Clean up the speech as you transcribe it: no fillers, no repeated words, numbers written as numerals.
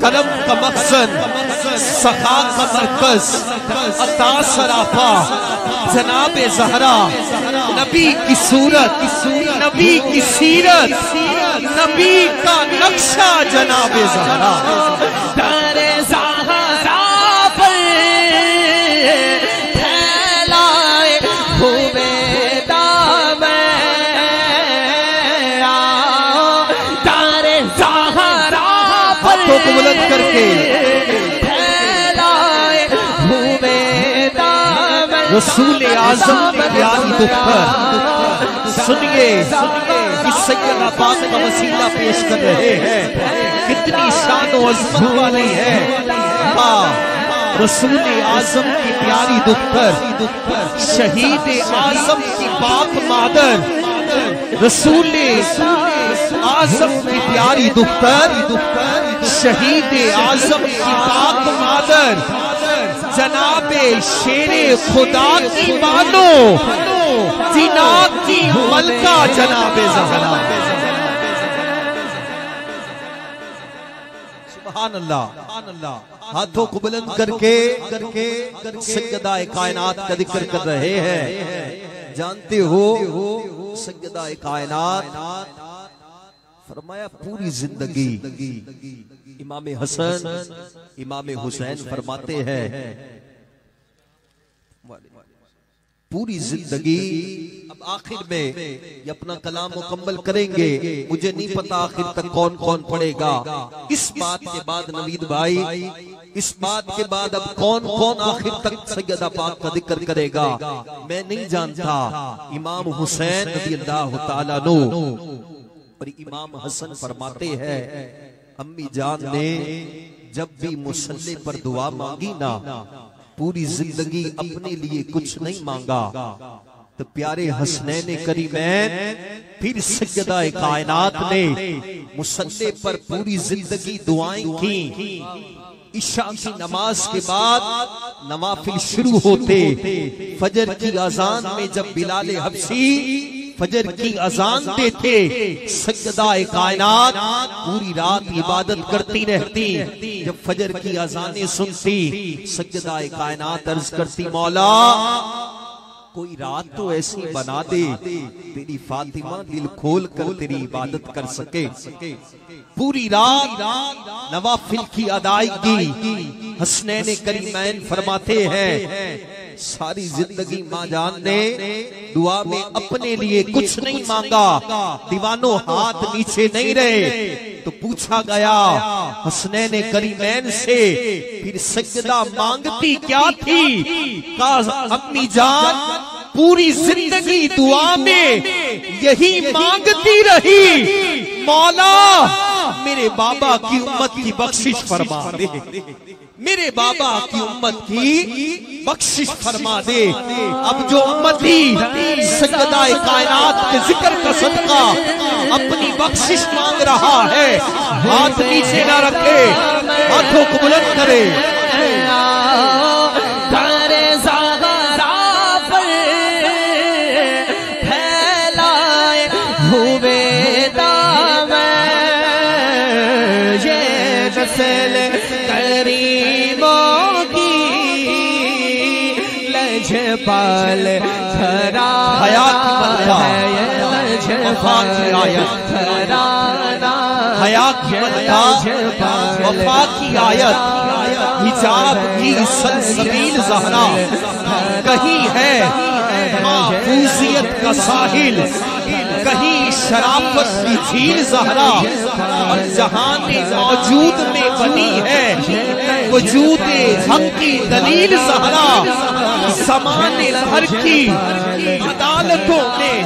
कलम का मकसद, सखा का मरकज, अता सराफा जनाबे ज़हरा, नबी की सूरत, नबी की सीरत, नबी का नक्शा जनाबे ज़हरा। दरे ज़हरा पर फैलाए हुए दामन, दरे ज़हरा पर हाथों को बुलंद करके फैलाए हुए दामन, रसूल आज़म की प्यारी दुख पर सुनिए कि सैयदा पाक का वसीला पेश कर रहे हैं। कितनी शान और अज़मत वाली है रसूल आज़म की प्यारी दुख पर शहीद आज़म की पाक मादर, रसूल आज़म की प्यारी दुख पर शहीद आज़म की पाक मादर, जनाबे शेरे खुदा की बानो, जिना की मलका जनाबे ज़हरा। सुभान अल्लाह। हाथों को बुलंद करके सैयदा कायनात का जिक्र कर रहे हैं। जानते हो सैयदा कायनात फरमाया पूरी जिंदगी, इमाम हसन इमाम हुसैन फरमाते हैं पूरी जिंदगी। अब आखिर में ये अपना कलाम मुकम्मल करेंगे, मुझे नहीं पता आखिर तक कौन कौन पढ़ेगा। इस बात के बाद नवीद भाई, इस बात के बाद अब कौन कौन आखिर तक सैयदा पाक का जिक्र करेगा मैं नहीं जानता। इमाम हुसैन रज़ियल्लाहु तआला अन्हु और इमाम हसन फरमाते हैं, अम्मी जान ने जब भी मुसल्ले पर दुआ मांगी ना, पूरी जिंदगी अपने लिए कुछ नहीं मांगा, तो प्यारे हसनैन करीमैन फिर सैयदा कायनात ने मुसल्ले पर पूरी जिंदगी दुआएं की। इशा की नमाज के बाद नवाफिल शुरू होते, फजर की अजान में जब बिलाल हबशी फजर की अजान देते, सज्जदा कायनात पूरी रात इबादत करती रहती। जब फजर की अजानें सुनती, सज्जदा कायनात अर्ज करती, मौला कोई रात तो ऐसी बना दे तेरी फातिमा दिल खोल कर तेरी इबादत कर सके। पूरी रात नवाफिल की अदायगी हसनैन करीमैन फरमाते हैं, सारी जिंदगी माँ जान ने दुआ में अपने लिए कुछ नहीं मांगा, दीवानों हाथ नीचे नहीं रहे। तो पूछा गया हसनैन करीमैन से, फिर सज्जदा मांगती क्या थी? कहा अम्मी जान पूरी जिंदगी दुआ में यही मांगती रही, मौला मेरे बाबा की उम्मत की बख्शिश फरमा दे, मेरे बाबा की उम्मत की बख्शिश फरमा दे। अब जो उम्मती सज्जदा कायनात के जिक्र का सदका अपनी बख्शिश मांग रहा है, हाथ नीचे ना रखे, हाथों को बुलंद करे। पाल खरा हया की मददा, वफा की आयत, हया की मददा, वफा की आयत, हिजाब की सलसबील ज़हरा, कहीं है महफूजियत का साहिल, कहीं शराफत की झील ज़हरा, और जहां मौजूद में बनी है वजूद हक की दलील ज़हरा। ज़माने भर की अदालतों में